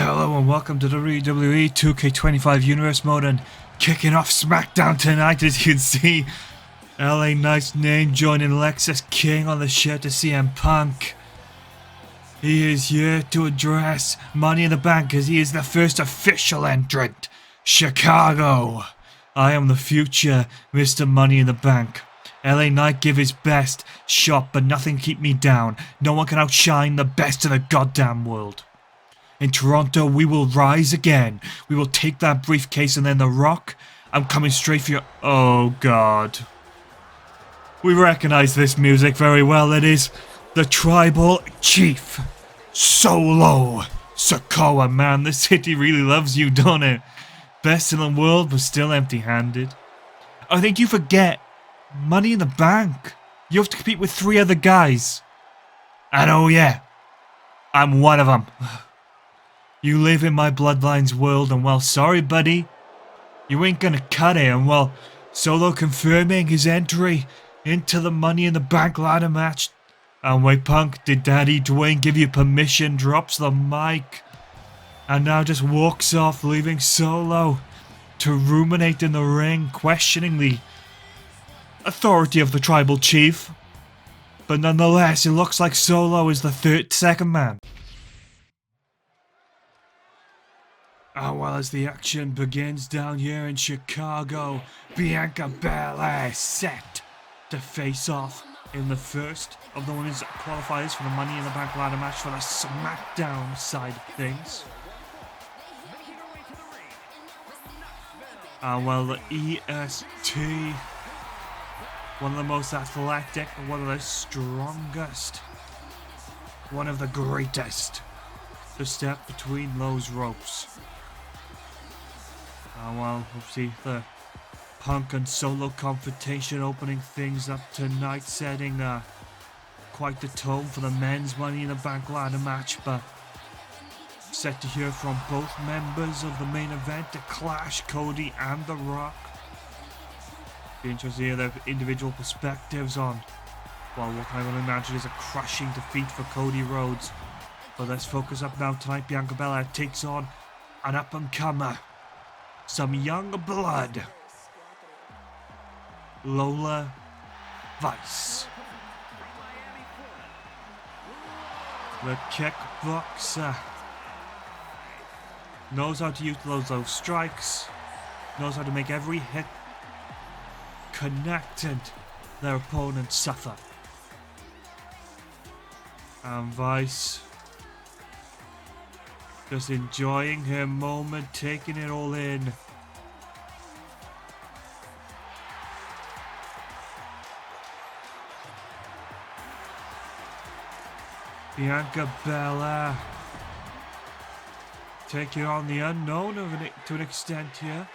Hello and welcome to the WWE 2K25 Universe Mode, and kicking off SmackDown tonight, as you can see, LA Knight's name joining Lexus King on the shirt to CM Punk. He is here to address Money in the Bank as he is the first official entrant. Chicago. I am the future Mr. Money in the Bank. LA Knight give his best shot, but nothing keep me down. No one can outshine the best in the goddamn world. In Toronto, we will rise again. We will take that briefcase and then The Rock. I'm coming straight for you. Oh, God. We recognize this music very well. It is the Tribal Chief. Solo Sikoa, man. The city really loves you, don't it? Best in the world, but still empty-handed. I think you forget Money in the Bank. You have to compete with 3 other guys. And oh, yeah. I'm one of them. You live in my bloodline's world, and well, sorry buddy, you ain't gonna cut it. And well, Solo confirming his entry into the Money in the Bank ladder match. And wait, Punk, did Daddy Dwayne give you permission? Drops the mic and now just walks off, leaving Solo to ruminate in the ring, questioning the authority of the Tribal Chief. But nonetheless, it looks like Solo is the second man. Well, as the action begins down here in Chicago, Bianca Belair set to face off in the first of the women's qualifiers for the Money in the Bank ladder match for the SmackDown side of things. Well, the EST, one of the most athletic, one of the strongest, one of the greatest to step between those ropes. Well, obviously the Punk and Solo confrontation opening things up tonight, setting quite the tone for the men's Money in the Bank ladder match, but set to hear from both members of the main event, to Clash, Cody and The Rock. Be interested to hear their individual perspectives on, well, what I would imagine is a crushing defeat for Cody Rhodes. But let's focus up now tonight. Bianca Belair takes on an up-and-comer, some young blood, Lola Vice. The kickboxer knows how to utilize those strikes, knows how to make every hit connect and their opponent suffer. And Vice just enjoying her moment, taking it all in. Bianca Belair taking on the unknown to an extent here.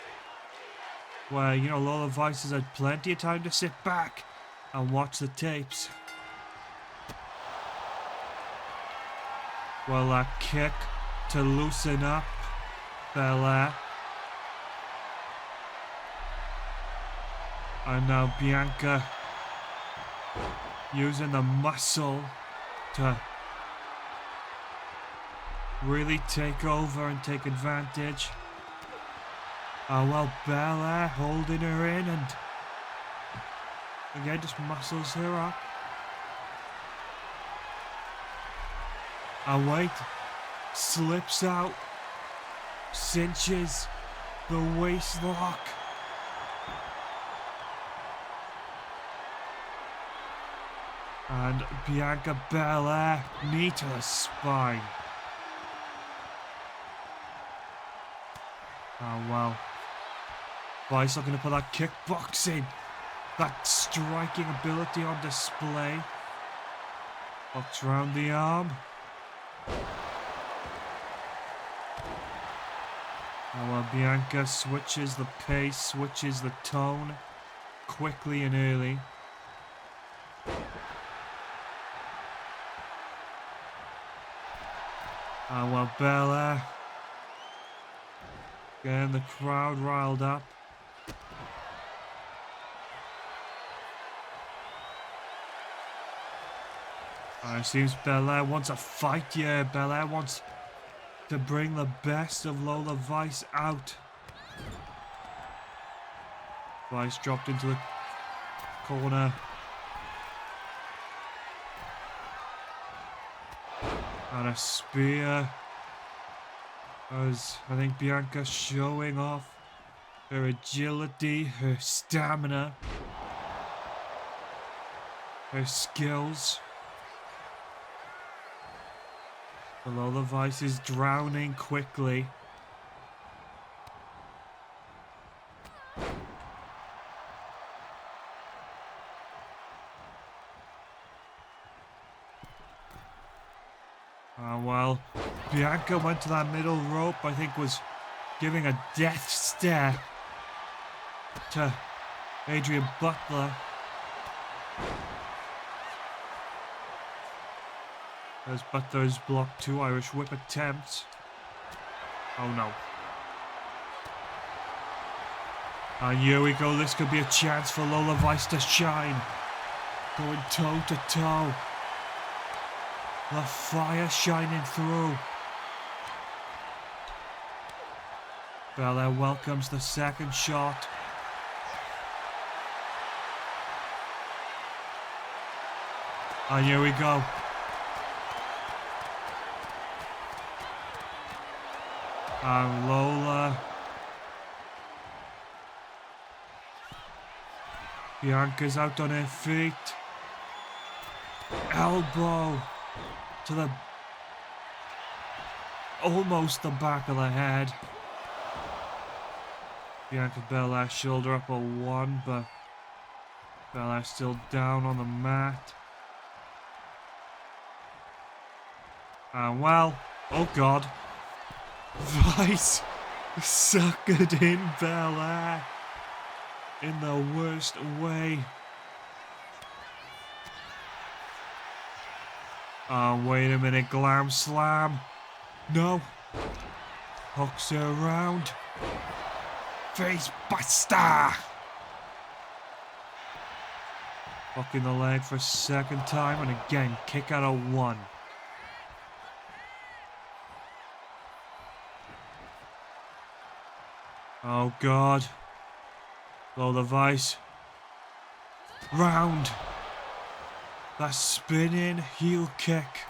Where, you know, Lola Vice has had plenty of time to sit back and watch the tapes. Well, that kick to loosen up Belair. And now Bianca using the muscle to really take over and take advantage. Well, Belair holding her in and again just muscles her up. Wait, slips out, cinches the waist lock. And Bianca Belair, knee to the spine. Well, Vice looking to put that kickboxing, that striking ability on display. Hooks round the arm. Well, Bianca switches the pace, switches the tone, quickly and early. Well, Belair getting the crowd riled up. It seems Belair wants a fight. Yeah, Belair wants to bring the best of Lola Vice out. Vice dropped into the corner. And a spear. As I think Bianca showing off her agility, her stamina, her skills. Below the Vice is drowning quickly. Well, Bianca went to that middle rope, I think was giving a death stare to Adrian Butler. As Butler's blocked 2 Irish whip attempts. Oh no. And here we go, this could be a chance for Lola Vice to shine. Going toe to toe. The fire shining through. Belair welcomes the second shot. And here we go. And Lola. Bianca's out on her feet. Elbow to the almost the back of the head. Bianca Belair shoulder up a 1, but Belair still down on the mat. And well, oh god, Vice suckered in Belair in the worst way. Oh, wait a minute, glam slam. No. Hooks her around. Face buster. Hooking the leg for a second time and again kick out of 1. Oh god. Blow the Vice. Round. That spinning heel kick.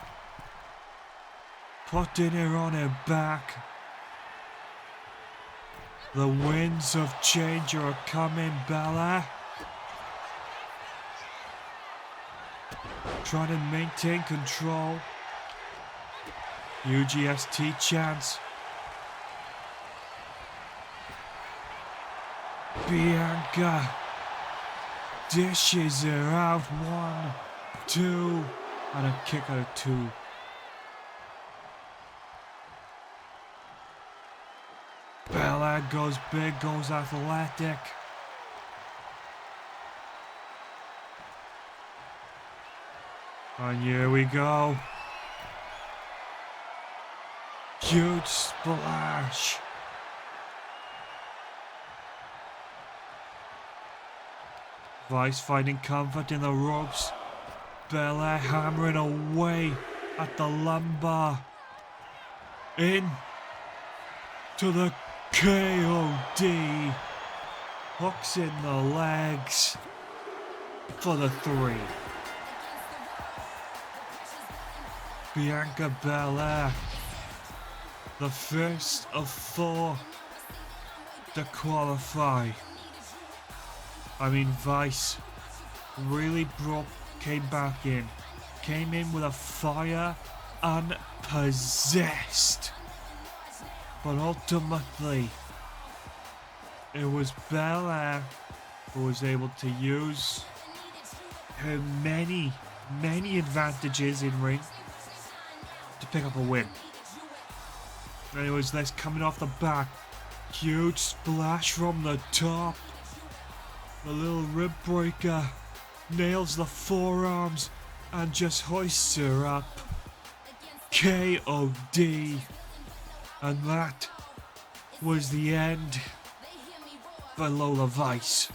Putting her on her back. The winds of change are coming, Belair. Trying to maintain control. UGST chance. Bianca dishes her out. 1, 2, and a kick out of 2. Belair goes big, goes athletic. And here we go. Huge splash. Vice finding comfort in the ropes. Belair hammering away at the lumbar. In to the KOD. Hooks in the legs for the 3. Bianca Belair, the first of 4 to qualify. I mean, Vice really came back in. Came in with a fire unpossessed. But ultimately, it was Belair who was able to use her many advantages in ring to pick up a win. And it was this coming off the back. Huge splash from the top. The little rib breaker nails the forearms and just hoists her up. KOD. And that was the end for Lola Vice.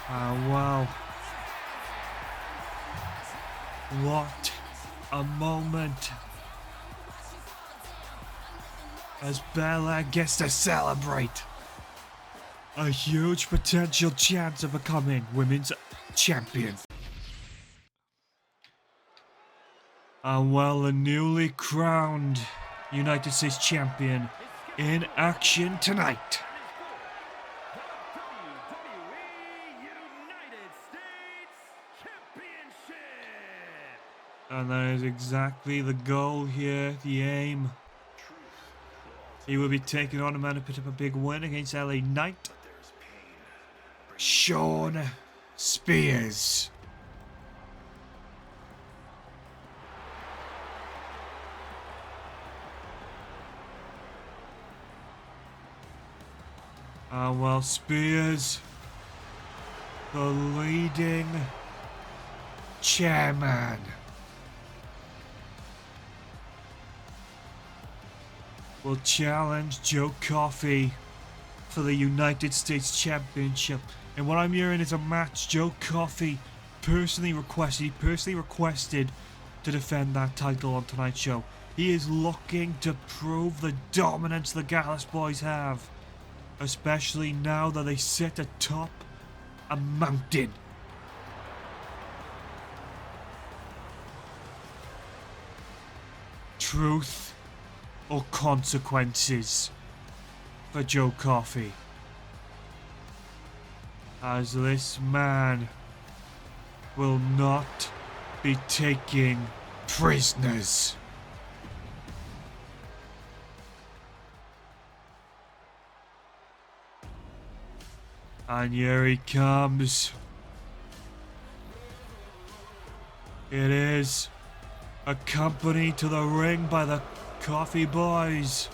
Wow. What a moment as Bella gets to celebrate a huge potential chance of becoming women's champion. And well, the newly crowned United States champion in action tonight. And that is exactly the goal here, the aim. He will be taking on a man who picked up a big win against LA Knight, Shawn Spears. Well, Spears, the leading chairman, will challenge Joe Coffey for the United States Championship. And what I'm hearing is a match Joe Coffey personally requested to defend that title on tonight's show. He is looking to prove the dominance the Gallus boys have, especially now that they sit atop a mountain. Truth or consequences for Joe Coffey, as this man will not be taking prisoners. And here he comes. It is accompanied to the ring by the Coffey boys,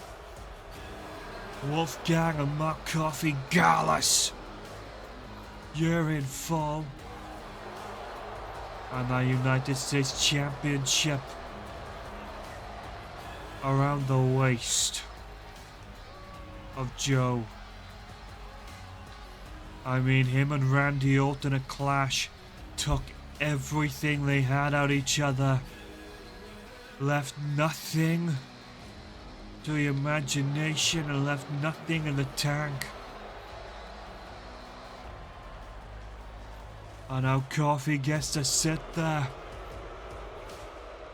Wolfgang and Mark Coffey Gallus. You're in full. And the United States Championship around the waist of Joe. I mean, him and Randy Orton in a clash took everything they had out each other. Left nothing to the imagination and left nothing in the tank. And now Coffey gets to sit there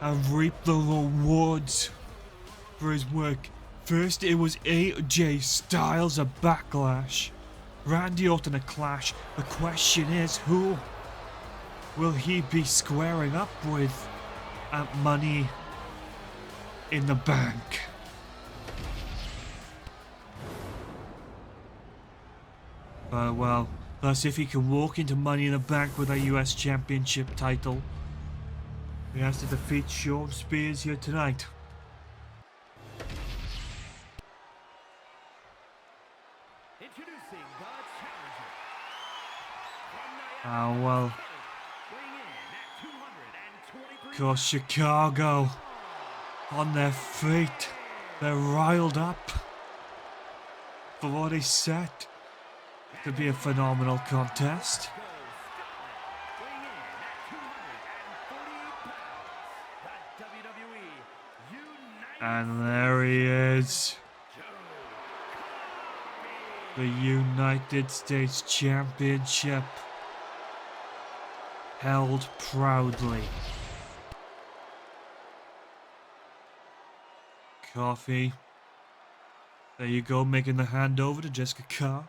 and reap the rewards for his work. First it was AJ Styles a Backlash, Randy Orton a Clash. The question is, who will he be squaring up with at Money in the Bank? Well, thus if he can walk into Money in the Bank with a US Championship title, he has to defeat Shawn Spears here tonight. Well, of course, Chicago on their feet. They're riled up for what is set to be a phenomenal contest. And there he is, the United States Championship, held proudly. Coffey, there you go, making the handover to Jessica Carr.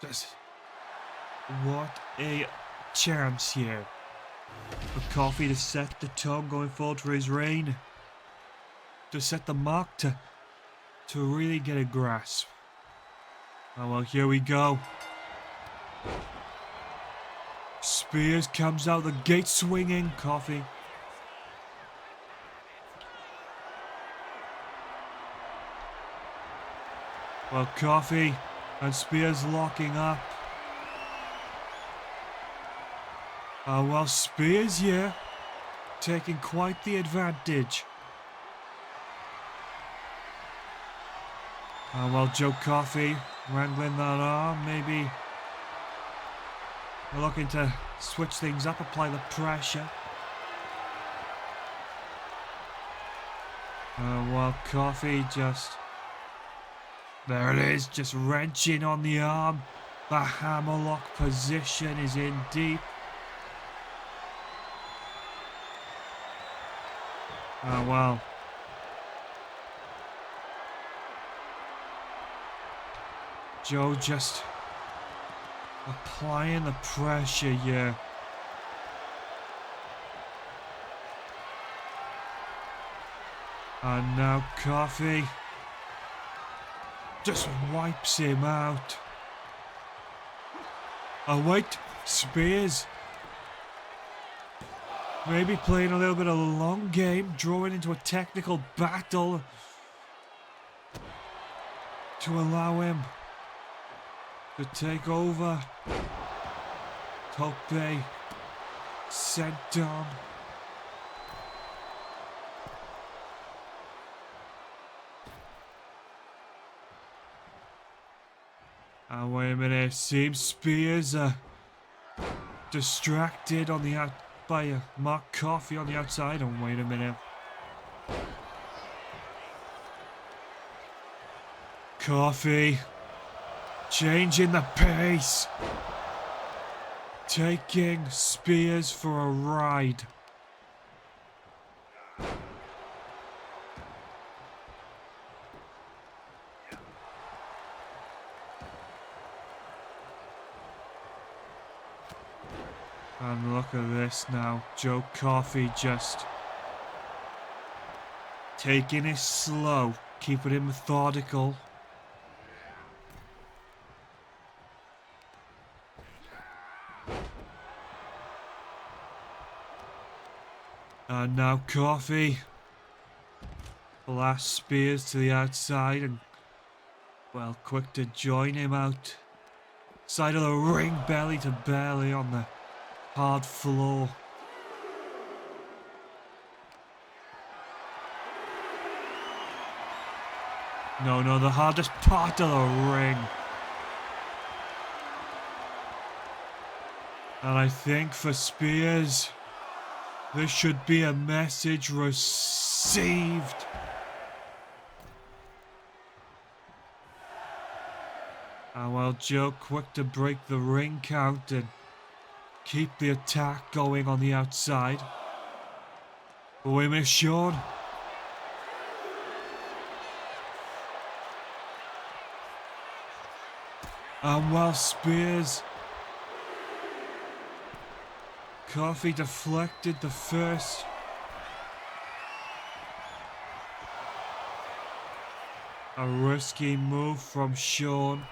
Just what a chance here for Coffey to set the tone going forward for his reign, to set the mark, to really get a grasp. Oh well, here we go. Spears comes out the gate swinging. Coffey. Well, Coffey and Spears locking up. Well, Spears here taking quite the advantage. Well, Joe Coffey wrangling that arm, maybe We're looking to switch things up, apply the pressure. While Coffee just... There it is, just wrenching on the arm. The hammerlock position is in deep. Oh well. Joe just applying the pressure here. And now Coffee just wipes him out. Oh wait, Spears. Maybe playing a little bit of a long game, drawing into a technical battle to allow him to take over. Tope sent down. And wait a minute, seems Spears distracted on the by Mark Coffey on the outside. And wait a minute. Coffey changing the pace. Taking Spears for a ride. And look at this now. Joe Coffey just taking it slow, keeping it methodical. And now Coffey blasts Spears to the outside and, well, quick to join him out. Side of the ring, belly to belly on the hard floor. No, the hardest part of the ring. And I think for Spears, this should be a message received. And while Joe quick to break the ring count and keep the attack going on the outside. But wait a minute, Sean. And while Spears... Coffey deflected the first. A risky move from Sean.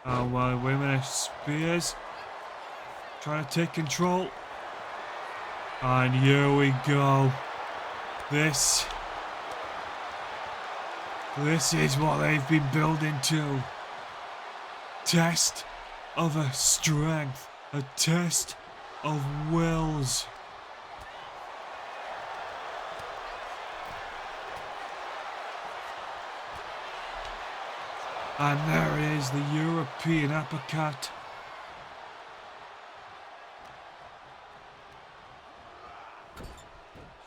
Oh, well, wait a minute. Spears trying to take control. And here we go. This is what they've been building to. Test of a strength. A test of wills. And there it is, the European uppercut.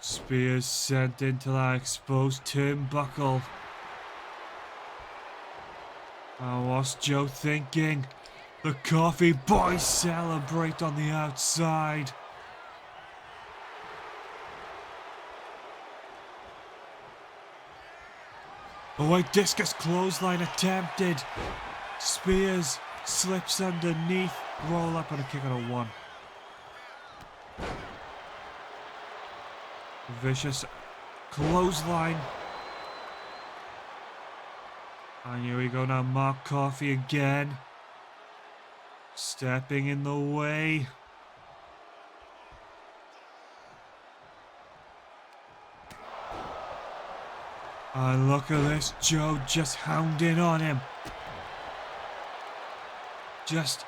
Spears sent into that exposed turnbuckle. What's Joe thinking? The Coffee Boys celebrate on the outside. Oh wait, discus clothesline attempted. Spears slips underneath. Roll up and a kick out of one. Vicious clothesline. And here we go now, Mark Coffey again. Stepping in the way. And look at this, Joe just hounding on him. Just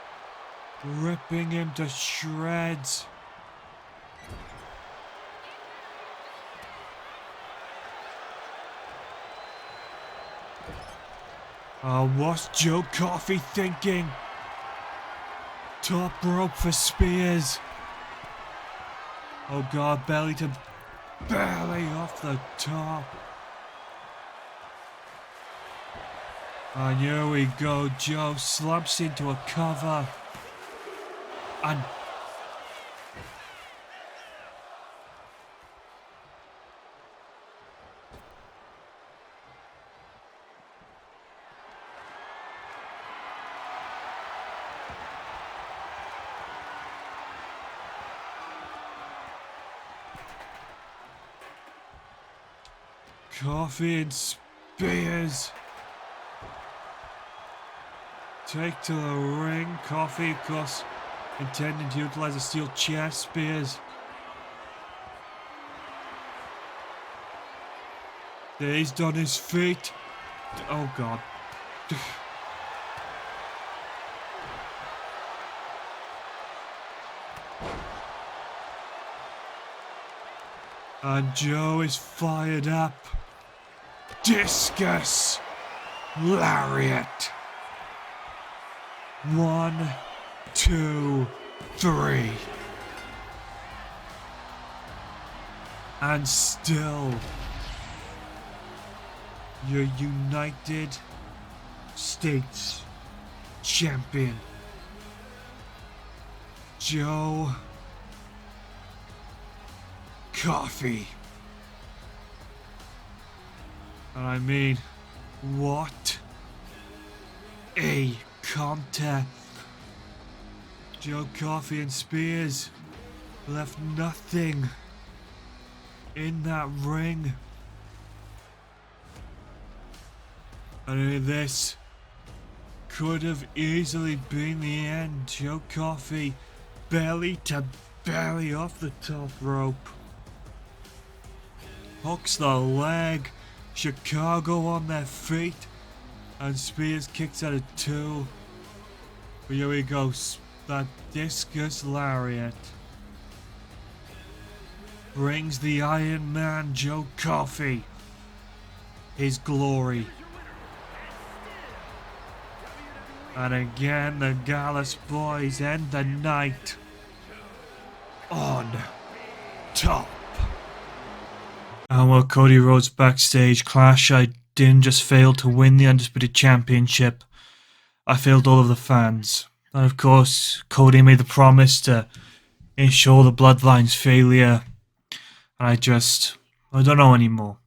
ripping him to shreds. What's Joe Coffey thinking? Top rope for spears. Oh god, belly to belly off the top. And here we go, Joe slumps into a cover. And Coffey and spears. Take to the ring. Coffey, of course, intending to utilize the steel chair spears. Dazed on his feet. Oh god. And Joe is fired up. Discus lariat. 1, 2, 3. And still, your United States champion, Joe Coffey. And I mean, what a contest. Joe Coffey and Spears left nothing in that ring. And this could have easily been the end. Joe Coffey belly to belly off the top rope. Hooks the leg. Chicago on their feet. And Spears kicks out of 2. But here we go. That discus lariat brings the Iron Man Joe Coffey his glory. And again, the Gallus boys end the night on top. And while Cody Rhodes' backstage clash, I didn't just fail to win the Undisputed Championship, I failed all of the fans. And of course, Cody made the promise to ensure the Bloodline's failure. And I don't know anymore.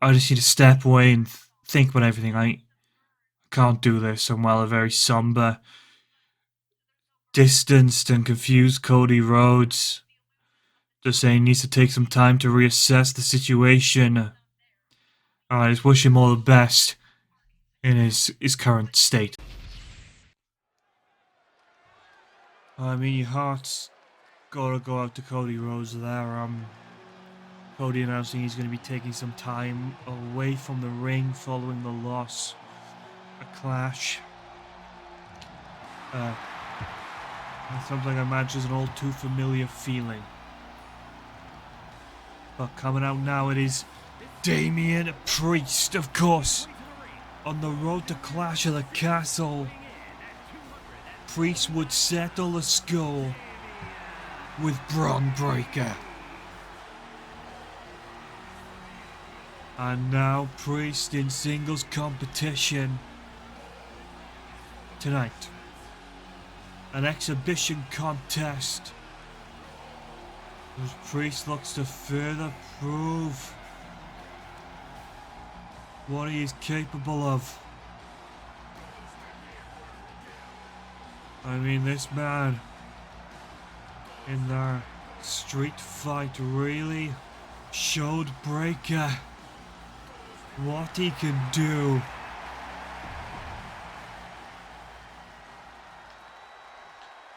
I just need to step away and think about everything. I can't do this. And while a very somber, distanced and confused Cody Rhodes just saying he needs to take some time to reassess the situation. I just wish him all the best in his current state. I mean, your heart's gotta go out to Cody Rhodes there. Cody announcing he's going to be taking some time away from the ring following the loss. A clash. Something I imagine is an all too familiar feeling. But coming out now, it is Damian Priest, of course, on the road to Clash of the Castle. Priest would settle the score with Braun Breaker. And now Priest in singles competition tonight. An exhibition contest as Priest looks to further prove what he is capable of. I mean, this man in their street fight really showed Breaker what he can do.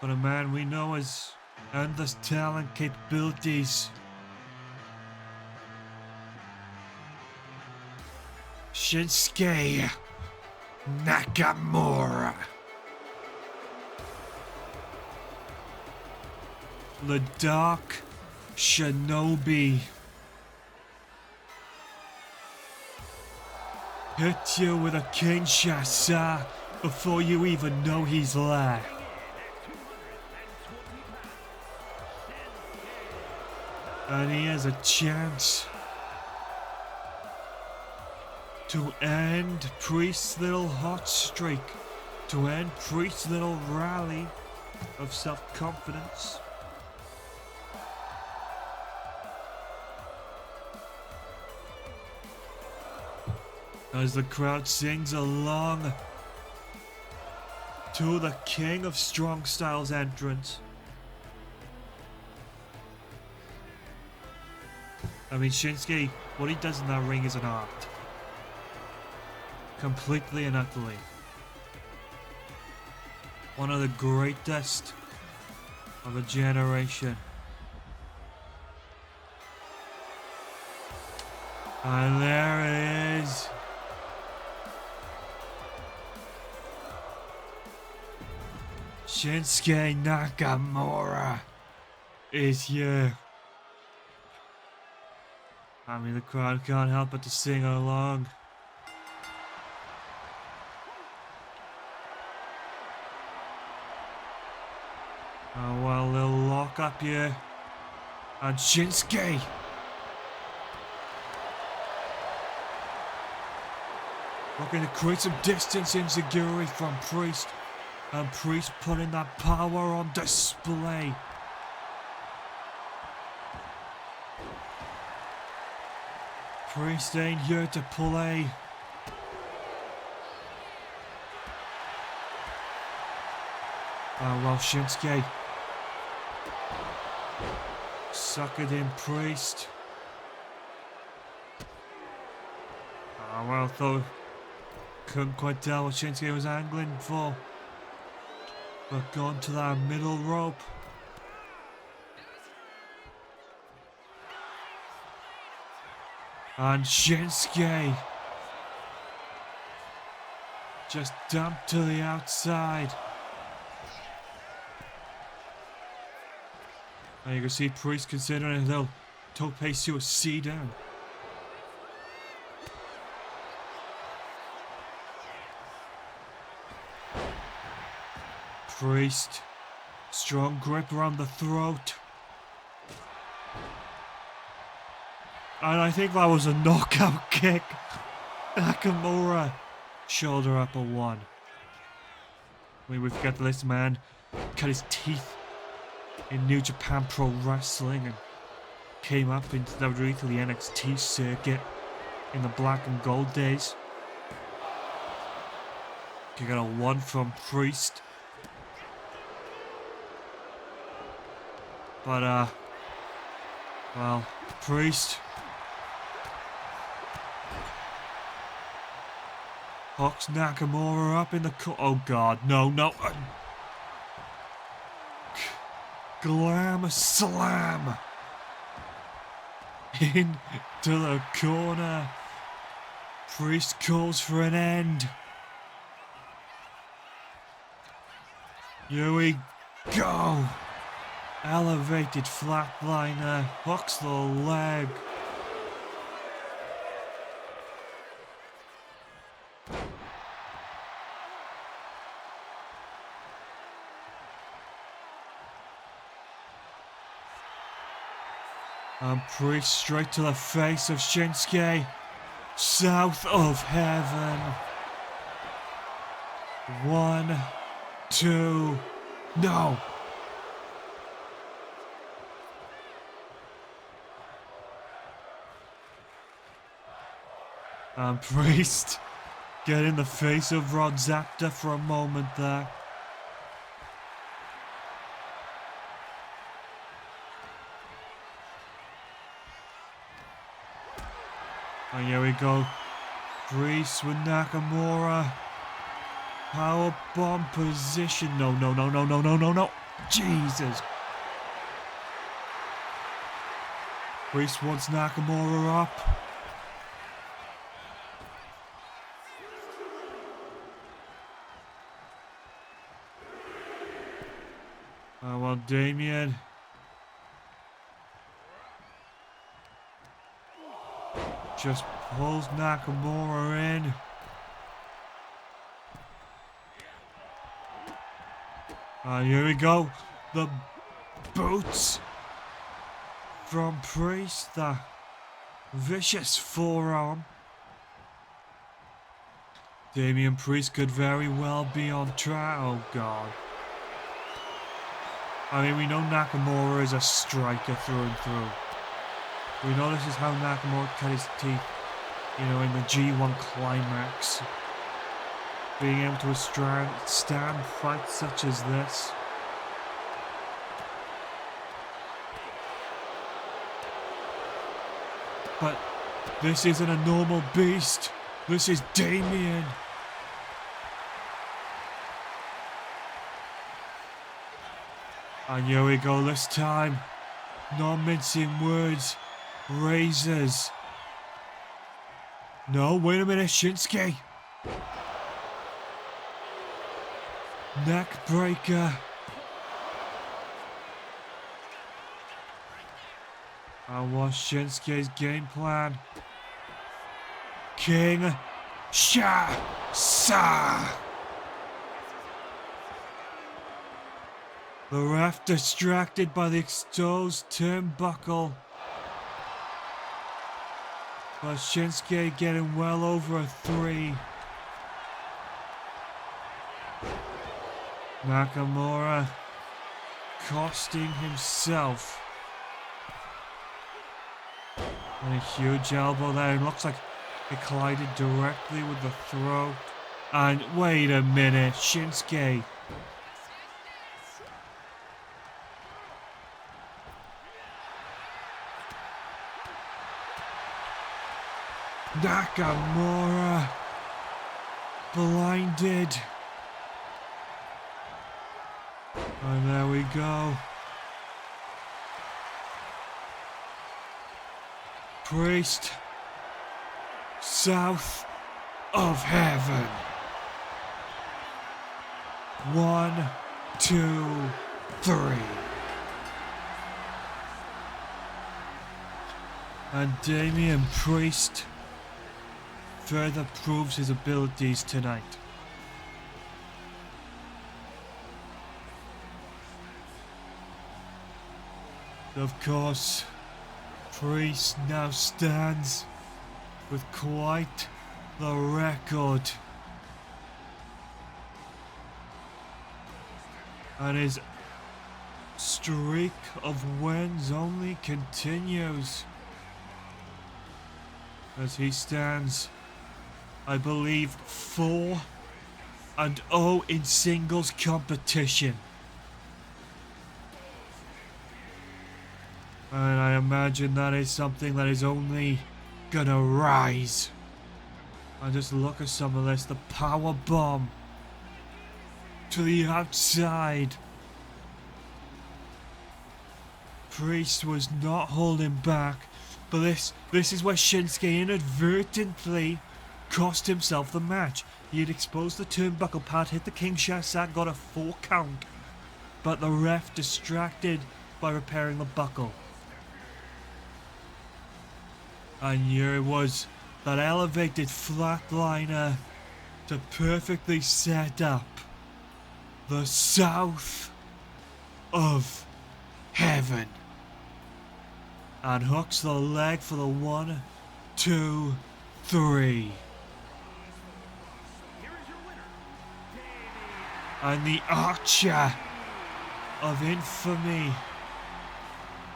But a man we know has endless talent, capabilities. Shinsuke Nakamura. The Dark Shinobi. hit you with a Kinshasa before you even know he's there. And he has a chance to end Priest's little hot streak, to end Priest's little rally of self-confidence. As the crowd sings along to the King of Strong Style's entrance. I mean, Shinsuke, what he does in that ring is an art. Completely and utterly. One of the greatest of a generation. And there it is. Shinsuke Nakamura is here. I mean, the crowd can't help but to sing along. Oh, well, little lock up here. And Shinsuke. Looking to create some distance insecurity from Priest. And Priest putting that power on display. Priest ain't here to play. Oh well, Shinsuke suckered in Priest. Oh well, though couldn't quite tell what Shinsuke was angling for. But gone to that middle rope. And Shinsuke just dumped to the outside. And you can see Priest considering a little tope suicide down. Priest, strong grip around the throat. And I think that was a knockout kick. Nakamura, shoulder upper one. I mean, we forget the list man cut his teeth in New Japan Pro Wrestling and came up into WWE through the NXT circuit in the black and gold days. You got a one from Priest. But, well, Priest hooks Nakamura up in the oh god, no. Glam slam into the corner. Priest calls for an end. Here we go. Elevated flatliner, hooks the leg. And Priest straight to the face of Shinsuke. South of heaven. 1, 2, no. And Priest get in the face of Rod Zapta for a moment there. And here we go. Priest with Nakamura. Power bomb position. No. Jesus. Priest wants Nakamura up. Oh, well, Damien just pulls Nakamura in. Here we go. The boots from Priest. The vicious forearm. Damian Priest could very well be on track. Oh god. I mean, we know Nakamura is a striker through and through. We know this is how Nakamura cut his teeth, you know, in the G1 climax. Being able to stand fights such as this. But this isn't a normal beast. This is Damian. And here we go this time. Not mincing words. Razors. No, wait a minute, Shinsuke. Neck breaker. And what's Shinsuke's game plan? King Sha-Sa. The ref distracted by the exposed turnbuckle. But Shinsuke getting well over a 3. Nakamura costing himself. And a huge elbow there. It looks like it collided directly with the throat. And wait a minute, Shinsuke. Nakamura blinded. And there we go. Priest, south of heaven. 1, 2, 3. And Damian Priest further proves his abilities tonight. Of course, Priest now stands with quite the record. And his streak of wins only continues. As he stands, I believe, 4-0 in singles competition. And I imagine that is something that is only gonna rise. And just look at some of this. The power bomb to the outside. Priest was not holding back. But this is where Shinsuke inadvertently cost himself the match. He had exposed the turnbuckle pad, hit the King Sha-Sa, got a 4 count. But the ref distracted by repairing the buckle. And here it was, that elevated flatliner to perfectly set up the south of heaven. And hooks the leg for the 1, 2, 3. And the Archer of Infamy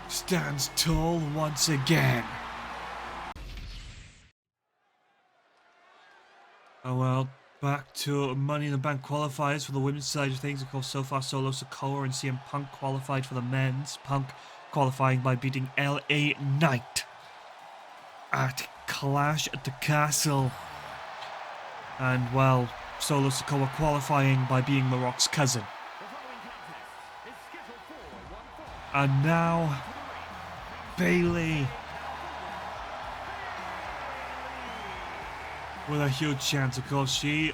stands tall once again. Oh well, back to Money in the Bank qualifiers for the women's side of things. Of course, so far Solo Sikoa and CM Punk qualified for the men's. Punk qualifying by beating LA Knight at Clash at the Castle. And well, Solo Sikoa qualifying by being The Rock's cousin. And now, Bayley with a huge chance. Of course, she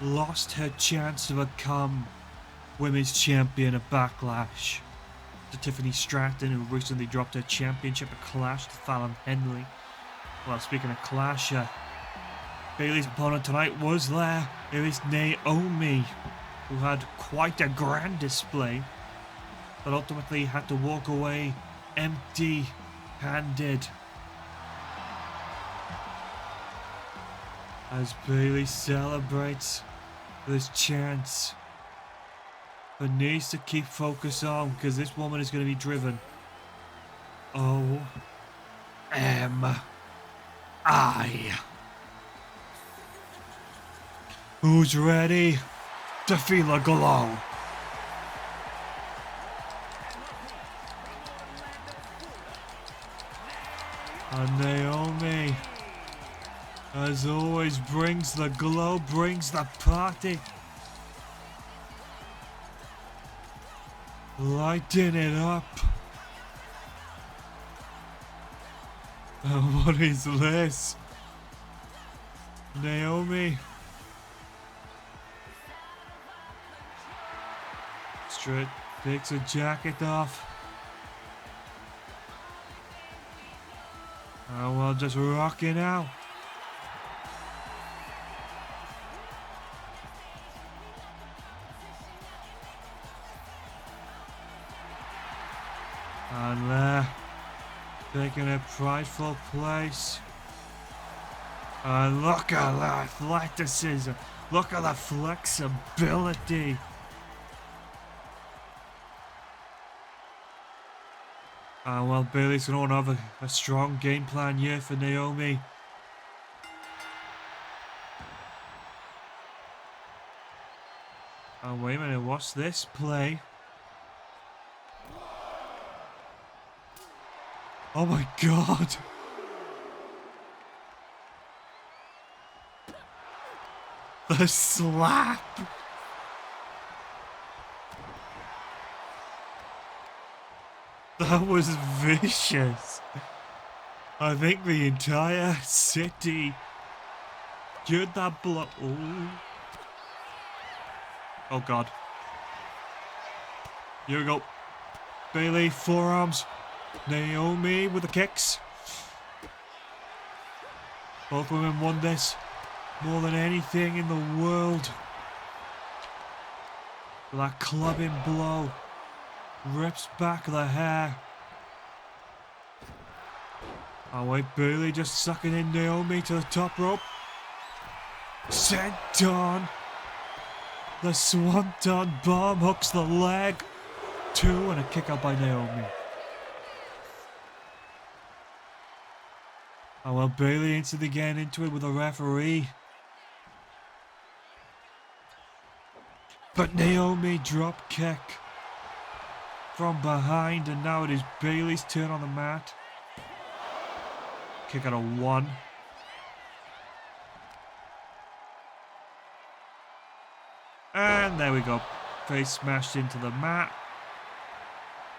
lost her chance to become women's champion at Backlash to Tiffany Stratton, who recently dropped her championship at Clash to Fallon Henley. Well, speaking of Clash, Bayley's opponent tonight was there. It is Naomi. who had quite a grand display, but ultimately had to walk away empty-handed. As Bailey celebrates this chance, but needs to keep focus on because this woman is going to be driven. O-M-I. Who's ready to feel a glow? And Naomi, as always, brings the glow, brings the party. Lighting it up. And what is this? Naomi. Straight takes her jacket off. And we're just rocking out. And there, taking a prideful place. And look at that athleticism. Look at the flexibility. And well, Bailey's going to have a strong game plan here for Naomi. And wait a minute, what's this play? Oh my god! The slap! That was vicious. I think the entire city heard that blow. Oh god. Here we go. Bailey, forearms. Naomi with the kicks. Both women won this more than anything in the world. That clubbing blow rips back the hair. Oh wait, Bailey just sucking in Naomi to the top rope. Sent on. The swanton bomb hooks the leg. 2 and a kick out by Naomi. Oh well, Bailey instantly getting into it with a referee. But Naomi drop kick from behind, and now it is Bailey's turn on the mat. Kick out of 1. And there we go. Face smashed into the mat.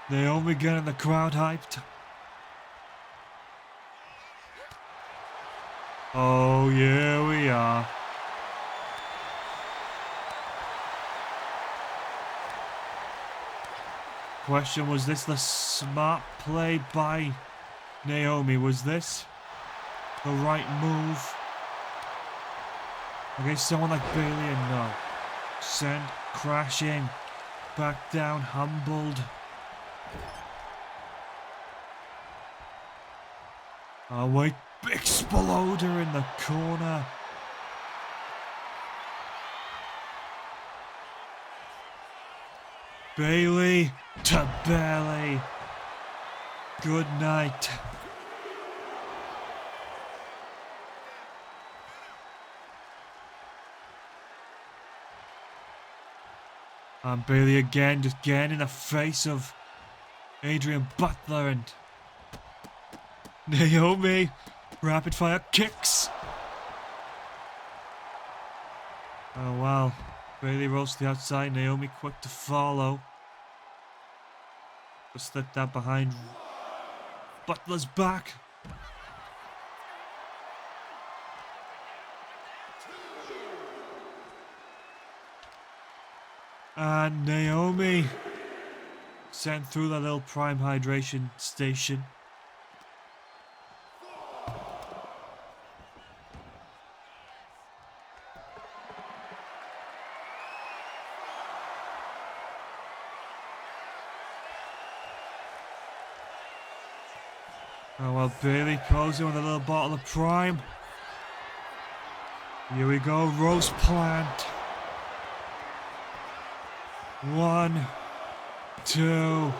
Naomi getting the crowd hyped. Oh, yeah, we are. Question, was this the smart play by Naomi? Was this the right move against someone like Bailey? And no. Sent crashing back down, humbled. Oh wait, exploder in the corner. Bailey to belly. Good night. And Bailey again, just getting in the face of Adrian Butler, and Naomi, rapid fire kicks. Oh wow, Bailey rolls to the outside, Naomi quick to follow. Just slip that behind Butler's back. And Naomi sent through that little prime hydration station. Oh well, Bailey posing with a little bottle of Prime. Here we go, roast plant. 1, 2.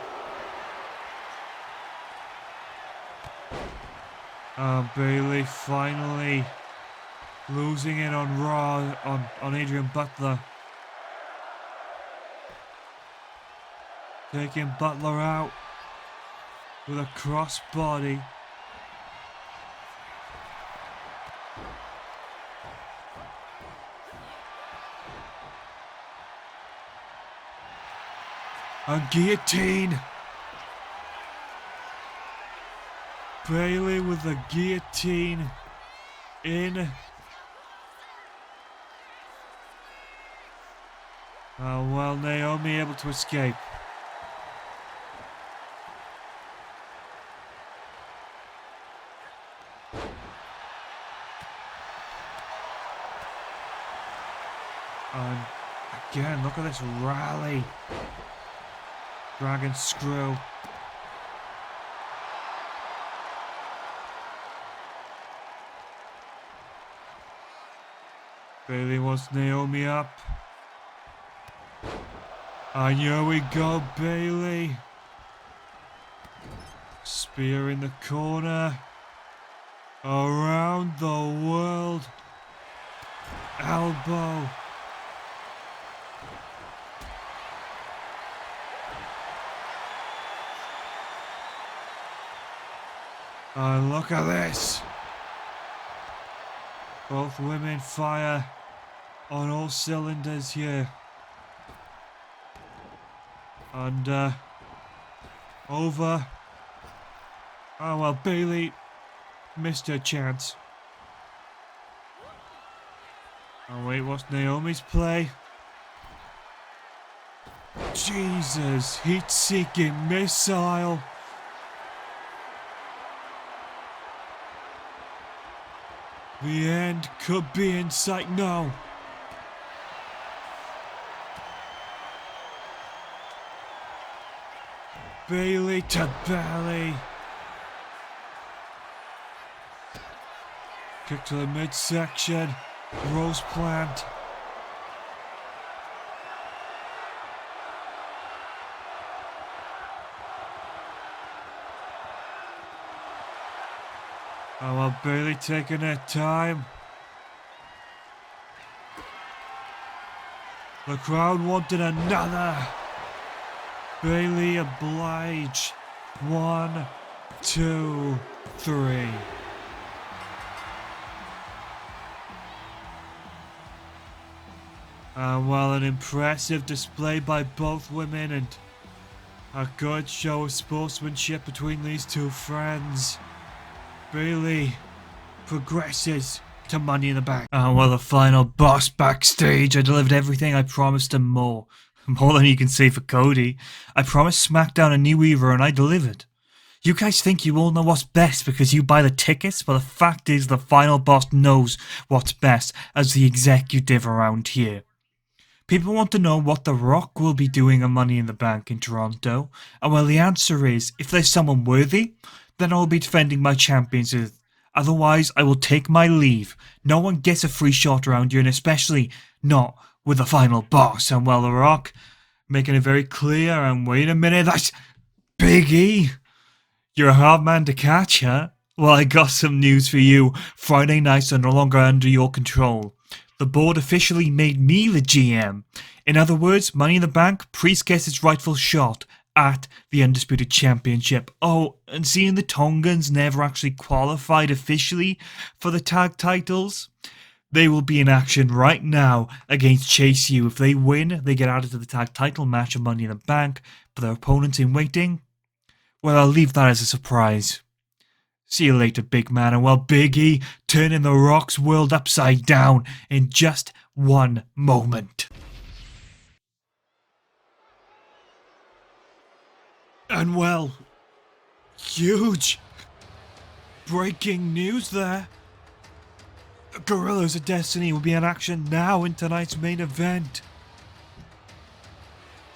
Bailey finally losing it on Raw on Adrian Butler. Taking Butler out with a crossbody. And guillotine. Bailey with the guillotine in. Oh well, Naomi able to escape. And again, look at this rally. Dragon screw. Bailey wants Naomi up. And here we go, Bailey. Spear in the corner. Around the world. Elbow. And look at this. Both women fire on all cylinders here. And over. Oh well, Bailey missed her chance. Oh wait, what's Naomi's play? Jesus, heat-seeking missile. The end could be in sight. No. Bailey to belly. Kick to the midsection. Rose plant. Oh well, Bailey taking her time. The crowd wanted another. Bailey obliged. 1, 2, 3. Well, an impressive display by both women and a good show of sportsmanship between these two friends. Bailey progresses to Money in the Bank. Well, the final boss backstage. I delivered everything I promised and more. More than you can say for Cody. I promised SmackDown a new era and I delivered. You guys think you all know what's best because you buy the tickets, but the fact is the final boss knows what's best as the executive around here. People want to know what The Rock will be doing on Money in the Bank in Toronto, and well, the answer is, if there's someone worthy, then I will be defending my champions. Otherwise, I will take my leave. No one gets a free shot around here, and especially not with the final boss. And well, The Rock making it very clear, and wait a minute, that's Big E. You're a hard man to catch, huh? Well, I got some news for you. Friday nights are no longer under your control. The board officially made me the GM. In other words, Money in the Bank, Priest gets its rightful shot at the Undisputed Championship. Oh, and seeing the Tongans never actually qualified officially for the tag titles, they will be in action right now against Chase U. If they win, they get added to the tag title match of Money in the Bank, but their opponents in waiting, well, I'll leave that as a surprise. See you later, big man. And well, Big E turning The Rock's world upside down in just one moment. And well, huge breaking news there. Gorillas of Destiny will be in action now in tonight's main event.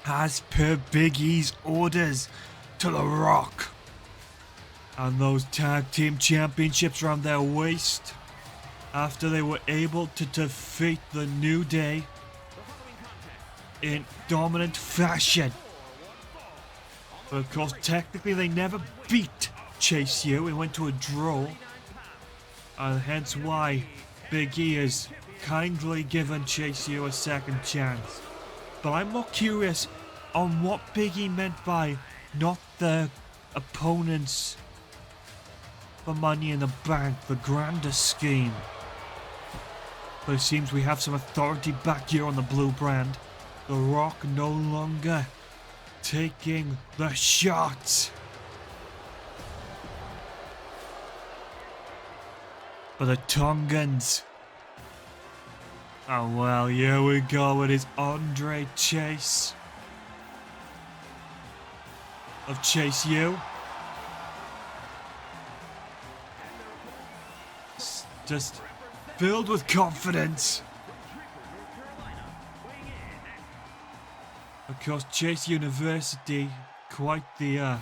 As per Big E's orders to The Rock. And those tag team championships around their waist after they were able to defeat the New Day in dominant fashion. But of course, technically they never beat Chase U. It went to a draw. And hence why Big E has kindly given Chase U a second chance. But I'm more curious on what Big E meant by not the opponents for Money in the Bank, the grander scheme. But it seems we have some authority back here on the blue brand. The Rock no longer taking the shots. But the Tongans. Oh well, here we go. It is Andre Chase of Chase U. Just filled with confidence. Of course, Chase University, quite the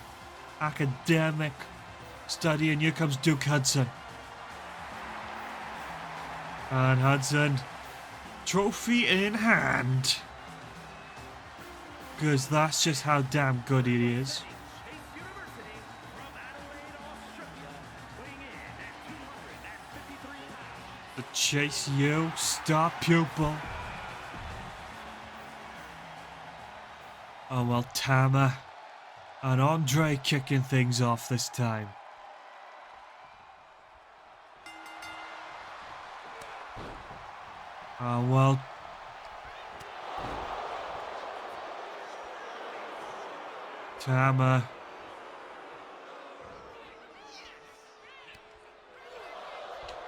academic study, and here comes Duke Hudson. And Hudson, trophy in hand. Because that's just how damn good it is. The Chase U star pupil. Oh well, Tama and Andre kicking things off this time. Oh well. Tama.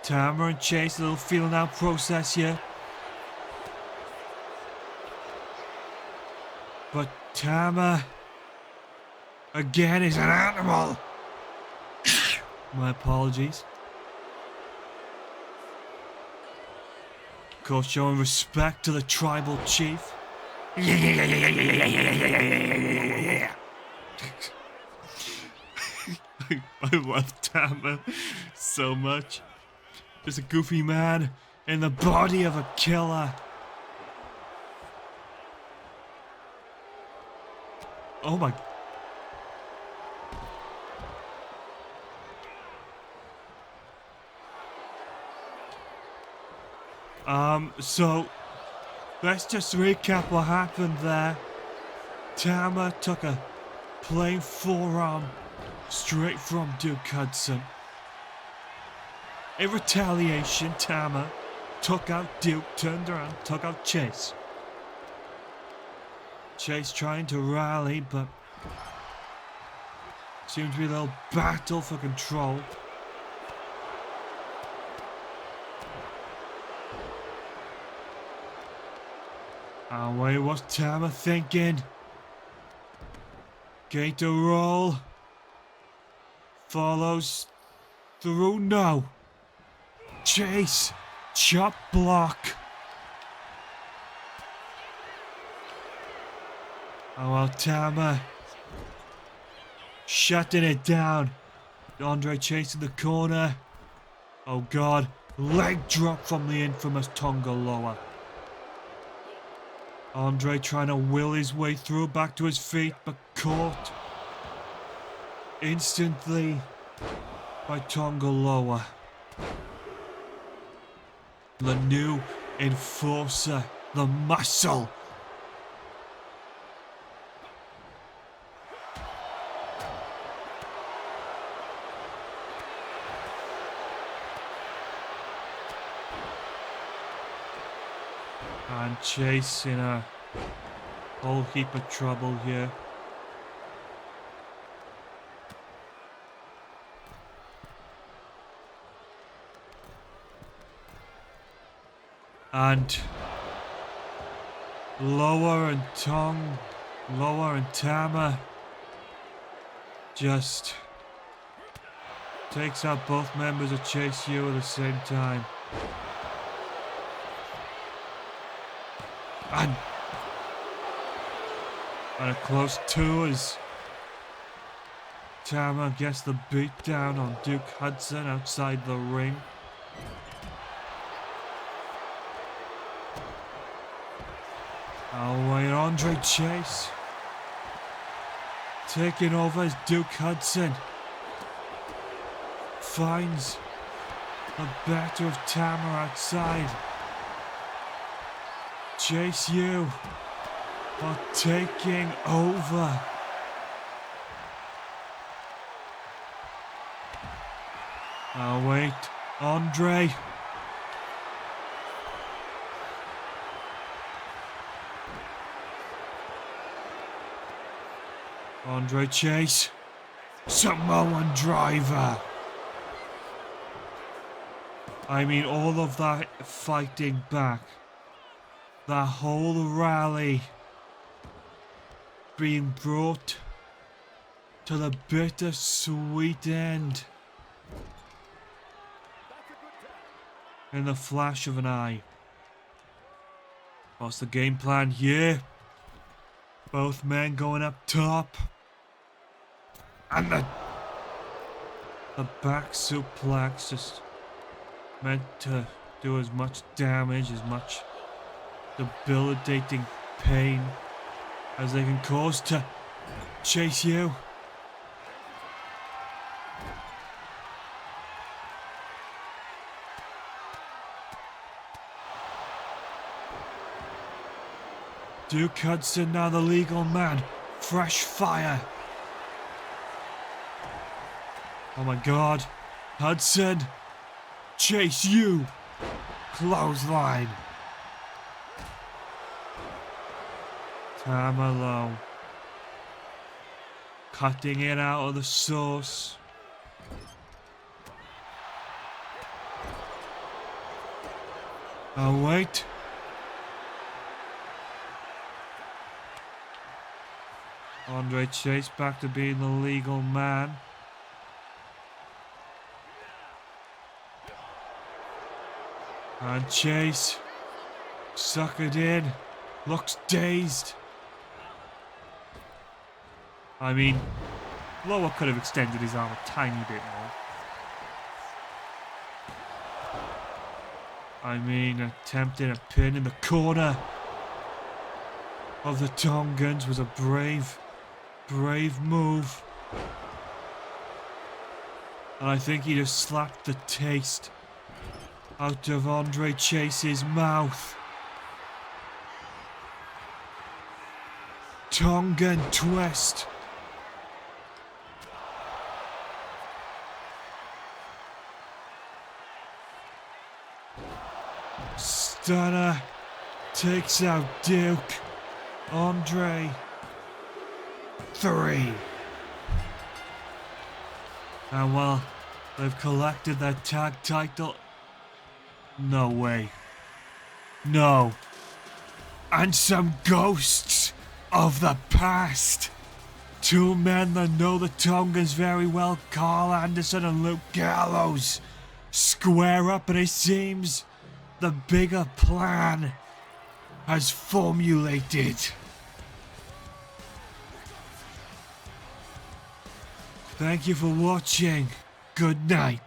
Tama and Chase, a little feeling out process here. But Tama, again, is an animal. My apologies. Of course, showing respect to the tribal chief. I love Tama so much. Just a goofy man in the body of a killer. Oh my. So let's just recap what happened there. Tama took a plain forearm straight from Duke Hudson. In retaliation, Tama took out Duke, turned around, took out Chase. Chase trying to rally, but seems to be a little battle for control. And wait, what's Tama thinking? Going to roll. Follows through, no. Chase, chop block. Oh well, Tama shutting it down. Andre Chase in the corner. Oh god, leg drop from the infamous Tonga Loa. Andre trying to will his way through back to his feet, but caught instantly by Tonga Loa. The new enforcer, the muscle. And Chase in a whole heap of trouble here. And Loa and Tama just takes out both members of Chase U at the same time. And a close two as Tama gets the beat down on Duke Hudson outside the ring. Oh wait, Andre Chase taking over as Duke Hudson finds the better of Tama outside. Chase U are taking over. Oh wait, Andre. Andre Chase. Samoan driver. I mean, all of that fighting back. That whole rally being brought to the bittersweet end in the flash of an eye. What's the game plan here? Both men going up top. And the back suplex just meant to do as much damage, as much debilitating pain as they can cause to Chase U. Duke Hudson now the legal man. Fresh fire. Oh my god. Hudson. Chase U. Clothesline. Tama low. Cutting it out of the sauce. Oh wait. Andre Chase back to being the legal man. And Chase suckered in. Looks dazed. I mean, Lower could have extended his arm a tiny bit more. I mean, attempting a pin in the corner of the Tongans was a brave move. And I think he just slapped the taste out of Andre Chase's mouth. Tongan twist. Stunner takes out Duke. Andre. 3. And well, they've collected their tag title. No way. No. And some ghosts of the past. 2 men that know the Tongans very well, Carl Anderson and Luke Gallows, square up, and it seems the bigger plan has formulated. Thank you for watching. Good night.